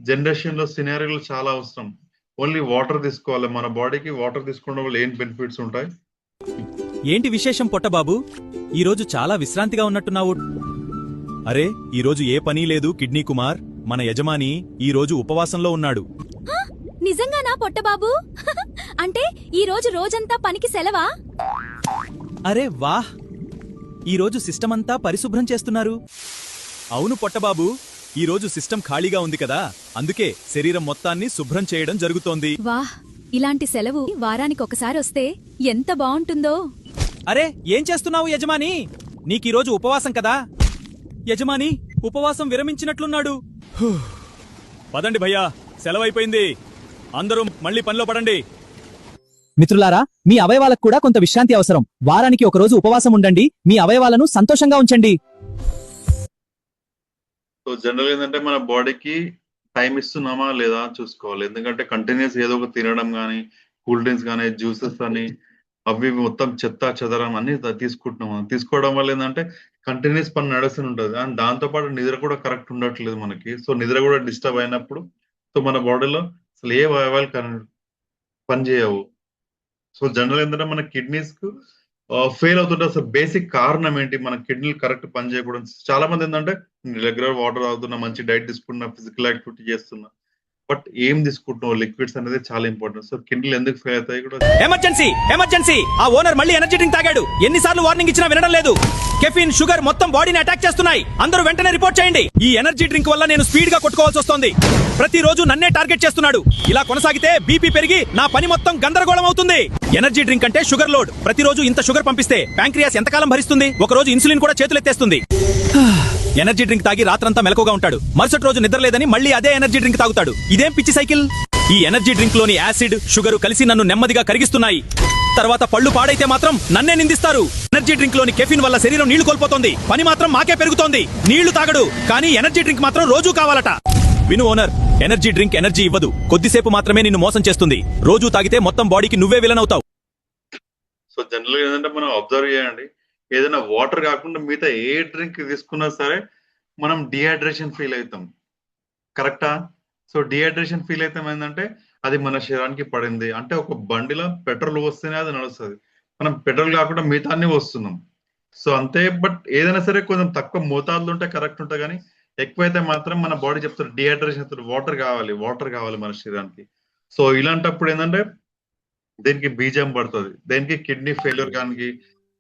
[SPEAKER 1] జనరేషన్ లో సినారియోలు చాలా అవసరం. ఓన్లీ వాటర్ తీసుకోవాలి. మన బాడీకి వాటర్ తీసుకోవడం వల్ల ఏం బెనిఫిట్స్ ఉంటాయి?
[SPEAKER 3] ఏంటి విశేషం పొట్టబాబు, ఈరోజు చాలా విశ్రాంతిగా ఉన్నట్టున్నావు. అరే, ఈరోజు ఏ పని లేదు కిడ్నీ కుమార్. మన యజమాని ఈరోజు ఉపవాసంలో ఉన్నాడు.
[SPEAKER 4] నిజంగానా పొట్టబాబు? అంటే ఈ రోజు రోజంతా పనికి సెలవా?
[SPEAKER 3] అరే వాహ్, ఈరోజు సిస్టమ్ అంతా పరిశుభ్రం చేస్తున్నారు. అవును పొట్టబాబు, ఈరోజు సిస్టమ్ ఖాళీగా ఉంది కదా, అందుకే శరీరం మొత్తాన్ని శుభ్రం చేయడం జరుగుతోంది.
[SPEAKER 4] వాహ్, ఇలాంటి సెలవు వారానికి ఒకసారి వస్తే ఎంత బావుంటుందో.
[SPEAKER 3] అరే, ఏం చేస్తున్నావు యజమాని? నీకీరోజు ఉపవాసం కదా? యజమాని ఉపవాసం విరమించినట్లున్నాడు. హూ. పదండి భయ్యా, సెలవైపోయింది. అందరూ మళ్ళీ పనిలో పడండి.
[SPEAKER 2] మిత్రులారా, మీ అవయవాలకు కూడా కొంత విశ్రాంతి అవసరం. వారానికి ఒక రోజు ఉపవాసం ఉండండి, మీ అవయవాలను సంతోషంగా ఉంచండి.
[SPEAKER 1] సో జనరల్ ఏంటంటే మన బాడీకి టైం ఇస్తున్నామా లేదా చూసుకోవాలి. ఎందుకంటే కంటిన్యూస్ ఏదో ఒక తినడం కానీ, కూల్ డ్రింక్స్ కానీ, జ్యూసెస్ అని అవి మొత్తం చెత్త చెదరం అన్ని తీసుకుంటున్నాం. తీసుకోవడం వల్ల ఏంటంటే కంటిన్యూస్ పని నడుస్తూనే ఉంటుంది. అండ్ దాంతో పాటు నిద్ర కూడా కరెక్ట్ ఉండట్లేదు మనకి. సో నిద్ర కూడా డిస్టర్బ్ అయినప్పుడు సో మన బాడీలో అసలు ఏ అవయవాలు పని చేయవు. సో జనరల్ ఏంటంటే మన కిడ్నీస్ కు ఫెయిల్ అవుతుంటే అసలు బేసిక్ కారణం ఏంటి? మన కిడ్నీలు కరెక్ట్ పని చేయకూడదు. చాలా మంది ఏంటంటే రెగ్యులర్ వాటర్ తాగుతున్నా, మంచి డైట్ తీసుకున్నా, ఫిజికల్ యాక్టివిటీ చేస్తున్నా, బట్ ఏం తీసుకుంటున్నావు? లిక్విడ్స్ అనేది చాలా ఇంపార్టెంట్. సో కిడ్నీలు ఎందుకు ఫెయిల్ అవుతాయి కూడా.
[SPEAKER 3] ఎమర్జెన్సీ ఎమర్జెన్సీ, ఆ ఓనర్ మళ్ళీ ఎనర్జీ డ్రింక్ తాగాడు. ఎన్నిసార్లు వార్నింగ్ ఇచ్చినా వినడం లేదు. కెఫిన్, షుగర్ మొత్తం బాడీని అటాక్ చేస్తున్నాయి. అందరూ వెంటనే రిపోర్ట్ చేయండి. ఈ ఎనర్జీ డ్రింక్ వల్ల నేను స్పీడ్ గా కొట్టుకోవాల్సి వస్తోంది. ప్రతిరోజు నన్నే టార్గెట్ చేస్తున్నాడు. ఇలా కొనసాగితే బీపీ పెరిగి నా పని మొత్తం గందరగోళం అవుతుంది. ఎనర్జీ డ్రింక్ అంటే షుగర్ లోడ్. ప్రతిరోజు ఇంత షుగర్ పంపిస్తే ప్యాంక్రియాస్ ఎంతకాలం భరిస్తుంది? ఒక రోజు ఇన్సులిన్ కూడా చేతులెత్తేస్తుంది. ఎనర్జీ డ్రింక్ తాగి రాత్రంతా మెలకుగా ఉంటాడు. మరుసటి రోజు నిద్రలేదని మళ్ళీ అదే ఎనర్జీ డ్రింక్ తాగుతాడు. ఇదేం పిచ్చి సైకిల్? ఈ ఎనర్జీ డ్రింక్ లోని యాసిడ్, షుగర్ కలిసి నన్ను నెమ్మదిగా కరిగిస్తున్నాయి. తర్వాత పళ్ళు పాడైతే మాత్రం నన్నే నిందిస్తారు. ఎనర్జీ డ్రింక్ లోని కెఫిన్ వల్ల శరీరం నీళ్లు కోల్పోతోంది. పని మాత్రం మాకే పెరుగుతోంది. నీళ్లు తాగడు, కానీ ఎనర్జీ డ్రింక్ మాత్రం రోజూ కావాలట. విను ఓనర్, ఎనర్జీ డ్రింక్ ఎనర్జీ ఇవ్వదు. కొద్దిసేపు మాత్రమే నిన్ను మోసం చేస్తుంది. రోజూ తాగితే మొత్తం బాడీకి నువ్వే విలన్ అవుతావు.
[SPEAKER 1] సో జనరల్ ఏంటంటే మనం అబ్జర్వ్ చేయండి, ఏదైనా వాటర్ కాకుండా మిగతా ఏ డ్రింక్ తీసుకున్నా సరే మనం డిహైడ్రేషన్ ఫీల్ అవుతాం. కరెక్టా? సో డిహైడ్రేషన్ ఫీల్ అవుతాం ఏంటంటే అది మన శరీరానికి పడింది. అంటే ఒక బండిలో పెట్రోల్ వస్తేనే అది నడుస్తుంది. మనం పెట్రోల్ కాకుండా మిగతా అన్ని వస్తున్నాం. సో అంతే. బట్ ఏదైనా సరే కొంచెం తక్కువ మోతాదులు ఉంటే కరెక్ట్ ఉంటుంది, కానీ ఎక్కువైతే మాత్రం మన బాడీ చెప్తారు డిహైడ్రేషన్ అవుతుంది. వాటర్ కావాలి మన శరీరానికి. సో ఇలాంటప్పుడు ఏంటంటే దీనికి బీజం పడుతుంది. దేనికి? కిడ్నీ ఫెయిల్యూర్ కానీ,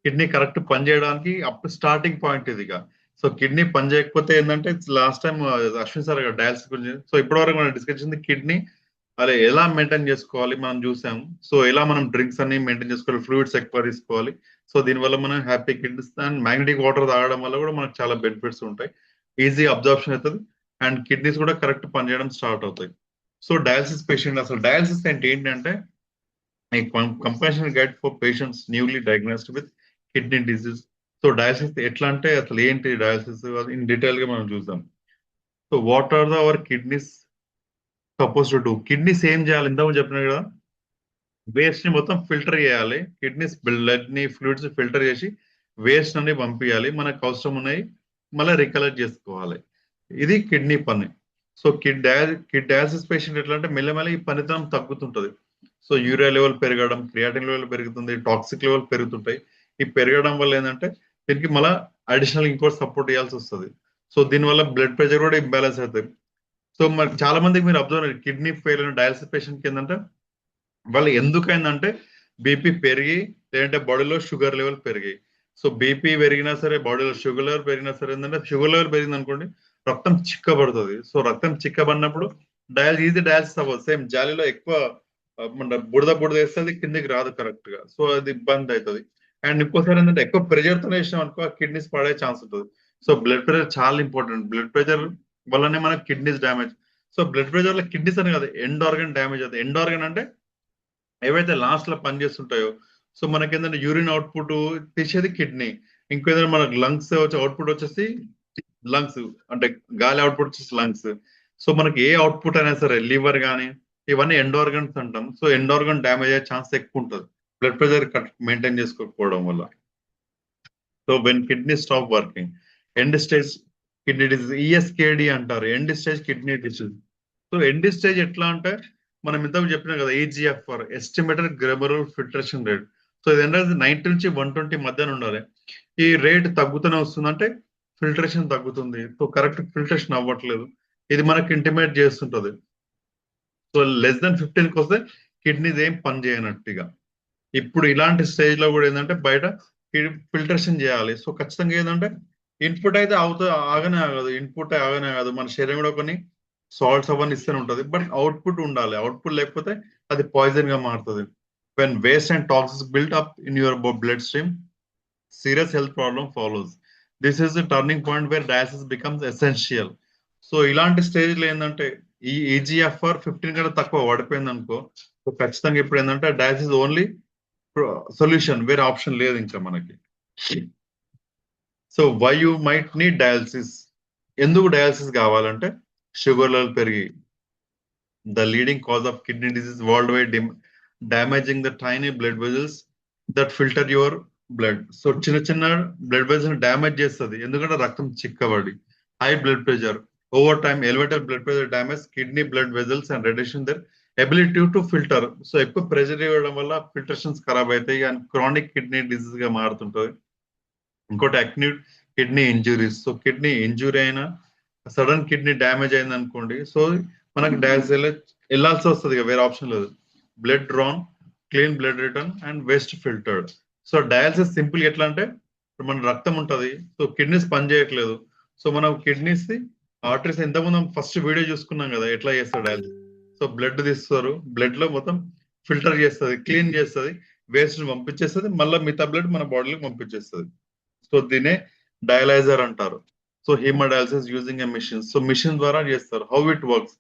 [SPEAKER 1] కిడ్నీ కరెక్ట్ పని చేయడానికి అప్పుడు స్టార్టింగ్ పాయింట్ ఇదిగా. సో కిడ్నీ పని చేయకపోతే ఏంటంటే last time Ashwin sir dialysis గురించి, సో ఇప్పటివరకు మనం డిస్కస్ చేసింది కిడ్నీ అలా ఎలా మెయింటైన్ చేసుకోవాలి మనం చూసాము. సో ఎలా మనం డ్రింక్స్ అన్ని మెయింటైన్ చేసుకోవాలి, ఫ్లూయిడ్స్ ఎక్కువ తీసుకోవాలి. సో దీనివల్ల మనం happy kidneys and magnetic water తాగడం వల్ల కూడా మనకు చాలా బెనిఫిట్స్ ఉంటాయి. ఈజీ అబ్జార్ప్షన్ అవుతుంది అండ్ కిడ్నీస్ కూడా కరెక్ట్ పనిచేయడం స్టార్ట్ అవుతాయి. సో డయాలసిస్ పేషెంట్, అసలు డయాలసిస్ అంటే ఏంటంటే a compassionate guide for patients newly diagnosed with kidney disease. So dialysis ఎట్లా అంటే అసలు ఏంటి డయాలసిస్ ఇన్ డీటెయిల్ గా మనం చూద్దాం. So what are our kidneys suppose to do? Kidneys ఏం చేయాలి? ఇంతకు చెప్పినా కదా, వేస్ట్ ని మొత్తం ఫిల్టర్ చేయాలి. కిడ్నీస్ బ్లడ్ ని, ఫ్లూయిడ్స్ ఫిల్టర్ చేసి వేస్ట్ అన్ని పంపించాలి. మనకు అవసరం ఉన్నాయి మళ్ళీ రికలెక్ట్ చేసుకోవాలి. ఇది కిడ్నీ పని. సో డయాలసిస్ పేషెంట్ ఎట్లా అంటే మెల్లమెల్ల ఈ పనితనం తగ్గుతుంటది. సో యూరియా లెవెల్ పెరగడం, క్రియాటిన్ లెవెల్ పెరుగుతుంది, టాక్సిక్ లెవెల్ పెరుగుతుంటాయి. ఈ పెరగడం వల్ల ఏంటంటే దీనికి మళ్ళీ అడిషనల్ ఇంకో సపోర్ట్ ఇవ్వాల్సి వస్తుంది. సో దీనివల్ల బ్లడ్ ప్రెషర్ కూడా ఇంబ్యాలెన్స్ అవుతుంది. సో మరి చాలా మందికి మీరు అబ్జర్వ్ కిడ్నీ ఫెయిల్ అయిన డయాలసిస్ పేషెంట్ కి ఏంటంటే వాళ్ళు ఎందుకైందంటే బీపీ పెరిగి లేదంటే బాడీలో షుగర్ లెవెల్ పెరిగాయి. సో బీపీ పెరిగినా సరే, బాడీలో షుగర్ లెవెల్ పెరిగినా సరే ఏంటంటే షుగర్ లెవెల్ పెరిగింది అనుకోండి రక్తం చిక్కబడుతుంది. సో రక్తం చిక్కబడినప్పుడు డయాలసిస్ అవ్వదు. సేమ్ జాలీలో ఎక్కువ మన బుడద వేస్తుంది, కిందికి రాదు కరెక్ట్ గా. సో అది ఇబ్బంది అవుతుంది. అండ్ ఇంకోసారి ఏంటంటే ఎక్కువ ప్రెషర్ తో వేసినాం అనుకో కిడ్నీస్ పడే ఛాన్స్ ఉంటుంది. సో బ్లడ్ ప్రెషర్ చాలా ఇంపార్టెంట్. బ్లడ్ ప్రెషర్ వల్లనే మనకి kidneys damage. So blood pressure లో కిడ్నీస్ అని కాదు, ఎండ్ ఆర్గన్ డ్యామేజ్ అవుతుంది. ఎండ్ ఆర్గన్ అంటే ఏవైతే లాస్ట్ లో పనిచేస్తుంటాయో, సో మనకి ఏంటంటే యూరిన్ అవుట్పుట్ తీసేది కిడ్నీ, ఇంకో ఏదైనా మనకు లంగ్స్ అవుట్పుట్ వచ్చేసి లంగ్స్, అంటే గాలి అవుట్పుట్ వచ్చేసి లంగ్స్. సో మనకి ఏ అవుట్పుట్ అయినా సరే లివర్ కానీ ఇవన్నీ ఎండ్ ఆర్గన్స్ అంటాం. సో ఎండ్ ఆర్గన్ డ్యామేజ్ అయ్యే ఛాన్స్ ఎక్కువ ఉంటుంది బ్లడ్ ప్రెషర్ మెయింటైన్ చేసుకోకపోవడం వల్ల. So when kidney stop working, end stage kidney disease, ESKD అంటారు, end stage kidney disease. So end stage ఎట్లా అంటే మనం ఇంతకు చెప్పినాం కదా, EGFR estimated glomerular filtration rate. So ఇది ఏంటంటే 90 నుంచి 120 మధ్యన ఉండాలి. ఈ రేట్ తగ్గుతూనే వస్తుందంటే ఫిల్టరేషన్ తగ్గుతుంది. సో కరెక్ట్ ఫిల్టరేషన్ అవ్వట్లేదు, ఇది మనకి ఇంటిమేట్ చేస్తుంటది. సో లెస్ దెన్ 15కి వస్తే కిడ్నీస్ ఏం పని చేయనట్టుగా. ఇప్పుడు ఇలాంటి స్టేజ్ లో కూడా ఏంటంటే బయట ఫిల్టరేషన్ చేయాలి. సో ఖచ్చితంగా ఏంటంటే ఇన్పుట్ అయితే ఆగనే ఆగదు, ఇన్పుట్ ఆగనే ఆగదు. మన శరీరం కూడా కొన్ని సాల్ట్స్ అవన్నీ ఇస్తూనే ఉంటుంది, బట్ అవుట్పుట్ ఉండాలి. అవుట్పుట్ లేకపోతే అది పాయిజన్ గా మారుతుంది. When waste and toxics built up in your blood stream, serious health problem follows. This is the turning point where dialysis becomes essential. So ఇలాంటి స్టేజ్ లో ఏంటంటే ఈ ఈజీఎఫ్ఆర్ 15 కంటే తక్కువ పడిపోయింది అనుకో, సో ఖచ్చితంగా ఇప్పుడు ఏంటంటే డయాలసిస్ ఓన్లీ సొల్యూషన్, వేరే ఆప్షన్ లేదు ఇంకా మనకి. So why you might need dialysis, ఎందుకు డయాలసిస్ కావాలంటే షుగర్ లెవెల్ పెరిగి, the leading cause of kidney disease worldwide, damaging the tiny blood vessels that filter your blood. So చిన్న చిన్న blood vessels damage చేస్తుంది, ఎందుకంటే రక్తం చిక్కబడి. High blood pressure over time, elevated blood pressure damage kidney blood vessels and reduction their ability to filter. So ఎక్కువ pressure ఇవ్వడం వల్ల filtrations ఖరాబ్ అవుతాయి అండ్ క్రానిక్ కిడ్నీ డిసీజ్ గా మారుతుంటది. ఇంకోటి acute kidney injuries. So kidney injury అయినా, sudden kidney damage అయింది అనుకోండి, సో మనకి డయాలసిస్ వెళ్ళాల్సి వస్తుంది, వేరే ఆప్షన్ లేదు. Blood drawn, clean blood return and waste filtered. So dialysis simple ఎట్లా అంటే మన రక్తం ఉంటది, సో కిడ్నీస్ పని చేయట్లేదు, సో మనం కిడ్నీస్ ఆర్టరీస్ ఇంతకుముందు ఫస్ట్ వీడియో చూసుకున్నాం కదా ఎట్లా చేస్తారు డయాలసిస్. సో బ్లడ్ తీస్తారు, బ్లడ్ లో మొత్తం ఫిల్టర్ చేస్తుంది, క్లీన్ చేస్తుంది, వేస్ట్ పంపించేస్తుంది, మళ్ళీ మిగతా బ్లడ్ మన బాడీలోకి పంపించేస్తుంది. సో దీనే డయాలైజర్ అంటారు. So haemodialysis using a machine. So machine ద్వారా చేస్తారు. How it works,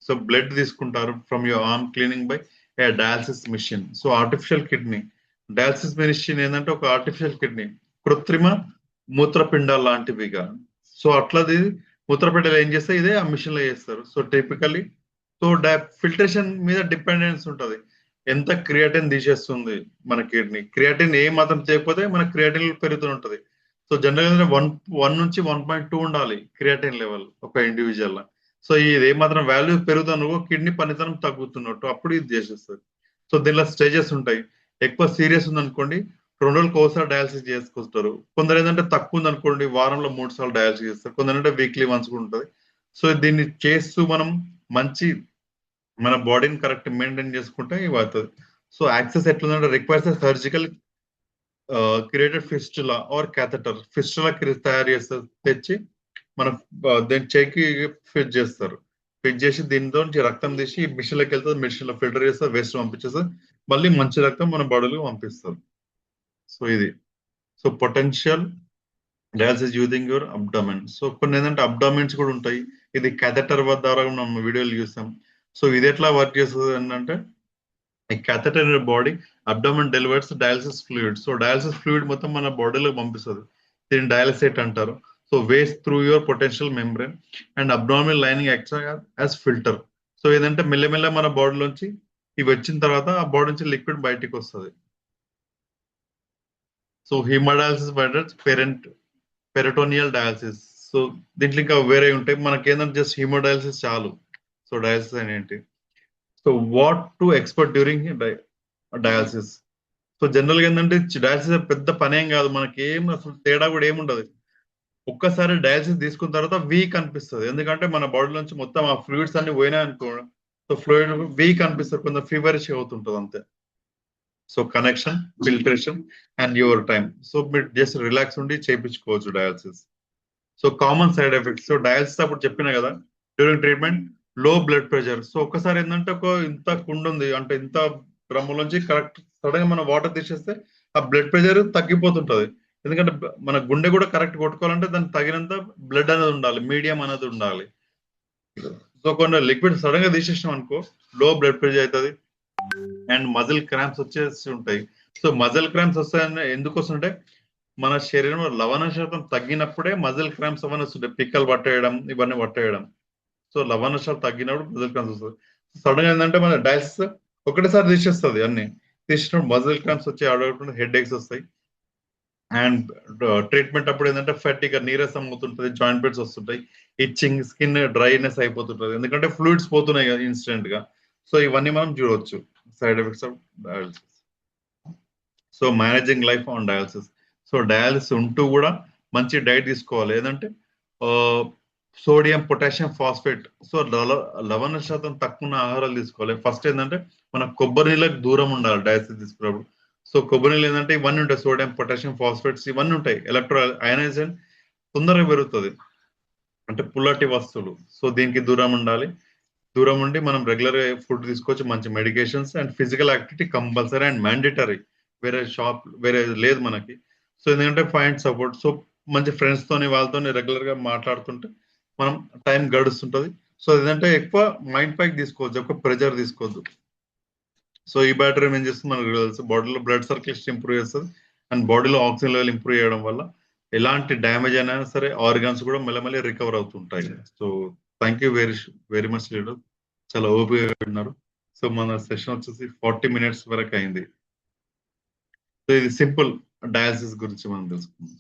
[SPEAKER 1] so blood తీసుకుంటారు from your arm, cleaning by a dialysis machine. So artificial kidney, dialysis machine ఏంటంటే ఒక ఆర్టిఫిషియల్ కిడ్నీ, కృత్రిమ మూత్రపిండాలు లాంటివిగా. సో అట్లది మూత్రపిండాలు ఏం చేస్తే ఇదే ఆ మిషన్ లో చేస్తారు. సో టిపికల్లీ సో ఫిల్టరేషన్ మీద డిపెండెన్స్ ఉంటుంది, ఎంత క్రియాటిన్ తీసేస్తుంది మన కిడ్నీ. క్రియాటిన్ ఏ మాత్రం చేయకపోతే మన క్రియాటిన్ పెరుగుతూ ఉంటుంది. సో జనరల్ 1 నుంచి 1.2 ఉండాలి క్రియాటిన్ లెవెల్ ఒక ఇండివిజువల్. సో ఇది ఏ మాత్రం వాల్యూ పెరుగుతున్నో కిడ్నీ పనితనం తగ్గుతున్నట్టు అప్పుడు ఇది చేసేస్తుంది. సో దీనిలో స్టేజెస్ ఉంటాయి. ఎక్కువ సీరియస్ ఉంది అనుకోండి 2 రోజులకు ఒకసారి డయాలసిస్ చేసుకుంటారు. కొందరు ఏంటంటే తక్కువ ఉంది అనుకోండి వారంలో 3 సార్లు డయాలసిస్ చేస్తారు. కొందరు అంటే వీక్లీ వన్స్ కూడా ఉంటుంది. సో దీన్ని చేస్తూ మనం మంచి మన బాడీని కరెక్ట్ మెయింటైన్ చేసుకుంటే ఇవి అవుతుంది. సో యాక్సెస్ ఎట్లుందంటే requires surgical created fistula or catheter. Fistula తయారు చేస్తారు, తెచ్చి మన దీని చేయికి ఫిట్ చేస్తారు. ఫిట్ చేసి దీనితో రక్తం తీసి మిషన్ లోకి వెళ్తుంది, మిషన్ లో ఫిల్టర్ చేస్తారు, వేస్ట్ పంపించేస్తారు, మళ్ళీ మంచి రక్తం మన బాడీలో పంపిస్తారు. సో ఇది so potential dialysis using your abdomen. So కొన్ని ఏంటంటే అబ్డామెన్స్ కూడా ఉంటాయి. ఇది క్యాథెటర్ ద్వారా మనం వీడియోలు చూస్తాం. సో ఇది ఎట్లా వర్క్ చేస్తుంది ఏంటంటే ఈ catheter body abdomen delivers dialysis fluid. So dialysis fluid మొత్తం మన బాడీలో పంపిస్తుంది. దీన్ని డయాలసైట్ అంటారు. So waste through your potential membrane and abdominal lining acts as filter. So ఏదంటే మెల్లమెల్ల మన బాడీలోంచి ఇవి వచ్చిన తర్వాత ఆ బాడీ నుంచి లిక్విడ్ బయటికి వస్తుంది. So haemodialysis peritoneal dialysis. So దీంట్లో ఇంకా వేరే ఉంటాయి. మనకి ఏంటంటే జస్ట్ హీమోడయాలసిస్ చాలు. సో డయాలసిస్ అనేంటి, so so what to expect during dialysis? So general గా ఏంటంటే డయాలసిస్ పెద్ద పనేం కాదు, మనకి ఏం అసలు తేడా కూడా ఏముండదు. ఒక్కసారి డయాలసిస్ తీసుకున్న తర్వాత వీక్ అనిపిస్తుంది, ఎందుకంటే మన బాడీ నుంచి మొత్తం ఆ ఫ్లూయిడ్స్ అన్ని పోయినాయి అనుకో, సో ఫ్లూయిడ్ వీక్ అనిపిస్తుంది, కొంచెం ఫీవరిష్ అవుతుంటుంది అంతే. So connection, filtration and your time. So మీరు జస్ట్ రిలాక్స్ ఉండి చేయించుకోవచ్చు dialysis. So common side effects. So dialysis అప్పుడు చెప్పిన కదా, డ్యూరింగ్ ట్రీట్మెంట్ లో బ్లడ్ ప్రెషర్. సో ఒక్కసారి ఏంటంటే ఇంత కుండు ఉంది అంటే ఇంత డ్రమ్ములోంచి కరెక్ట్ సడన్ గా మనం వాటర్ తీసేస్తే ఆ బ్లడ్ ప్రెషర్ తగ్గిపోతుంటది. ఎందుకంటే మన గుండె కూడా కరెక్ట్ కొట్టుకోవాలంటే దానికి తగినంత బ్లడ్ అనేది ఉండాలి, మీడియం అనేది ఉండాలి. సో కొన్ని లిక్విడ్ సడన్ గా తీసేసినాం అనుకో లో బ్లడ్ ప్రెషర్ అవుతుంది అండ్ మజిల్ క్రాంప్స్ వచ్చేసి ఉంటాయి. సో మజిల్ క్రాంప్స్ వస్తాయని ఎందుకు వస్తుంటే మన శరీరంలో లవణ శాతం తగ్గినప్పుడే మజిల్ క్రాంప్స్ అవన్నీ వస్తుంటాయి, పిక్కలు పట్టేయడం ఇవన్నీ పట్టేయడం. సో లవణ శాతం తగ్గినప్పుడు మజిల్ క్రాంప్స్ వస్తుంది. సడన్ గా ఏంటంటే మన డయాలసిస్ ఒకటేసారి తీసేస్తుంది, అన్ని తీసినప్పుడు మజిల్ క్రాంప్స్ వచ్చి అడగకుండా హెడ్ ఏక్స్ వస్తాయి. అండ్ ట్రీట్మెంట్ అప్పుడు ఏంటంటే ఫెట్టిగా నీరసం అవుతుంటది, జాయింట్ పెయిన్స్ వస్తుంటాయి, ఇచ్చింగ్, స్కిన్ డ్రైనెస్ అయిపోతుంటది, ఎందుకంటే ఫ్లూయిడ్స్ పోతున్నాయి కదా ఇన్స్టెంట్ గా. సో ఇవన్నీ మనం చూడవచ్చు side effects of dialysis. So managing life on dialysis. So dialysis ఉంటూ కూడా మంచి డైట్ తీసుకోవాలి, ఏదంటే సోడియం, పొటాషియం, ఫాస్ఫేట్. సో లవణ శాతం తక్కువ ఉన్న ఆహారాలు తీసుకోవాలి. ఫస్ట్ ఏంటంటే మన కొబ్బరి నీళ్ళకి దూరం ఉండాలి డయాలసిస్ తీసుకున్నప్పుడు. సో కొబ్బరి నీళ్ళు ఏంటంటే ఇవన్నీ ఉంటాయి, సోడియం, పొటాషియం, ఫాస్ఫేట్స్ ఇవన్నీ ఉంటాయి. ఎలక్ట్రో అయనైజేషన్ తొందరగా పెరుగుతుంది, అంటే పుల్లటి వస్తువులు. సో దీనికి దూరం ఉండాలి. దూరం ఉండి మనం రెగ్యులర్ ఫుడ్ తీసుకోవచ్చు, మంచి medications and physical activity compulsory and mandatory. వేరే లేదు మనకి. సో ఎందుకంటే ఫైండ్ సపోర్ట్. సో మంచి ఫ్రెండ్స్ తోని వాళ్ళతోని రెగ్యులర్ గా మాట్లాడుతుంటే మనం టైం గడుస్తుంటది. సో ఏంటంటే ఎక్కువ మైండ్ పైకి తీసుకోవచ్చు, ఎక్కువ ప్రెజర్ తీసుకోవద్దు. సో ఈ బ్యాటరీ ఏం చేస్తుంది మనకు తెలుసు, బాడీలో బ్లడ్ సర్క్యులేషన్ ఇంప్రూవ్ చేస్తుంది అండ్ బాడీలో ఆక్సిజన్ లెవెల్ ఇంప్రూవ్ చేయడం వల్ల ఎలాంటి డ్యామేజ్ అయినా సరే ఆర్గాన్స్ కూడా మెల్లమెల్లి రికవర్ అవుతుంటాయి. So thank you very much leader, చాలా ఓపిక ఉన్నారు. సో మన సెషన్ వచ్చేసి 40 minutes వరకు అయింది. సో ఇది సింపుల్ డయాలసిస్ గురించి మనం తెలుసుకుందాం.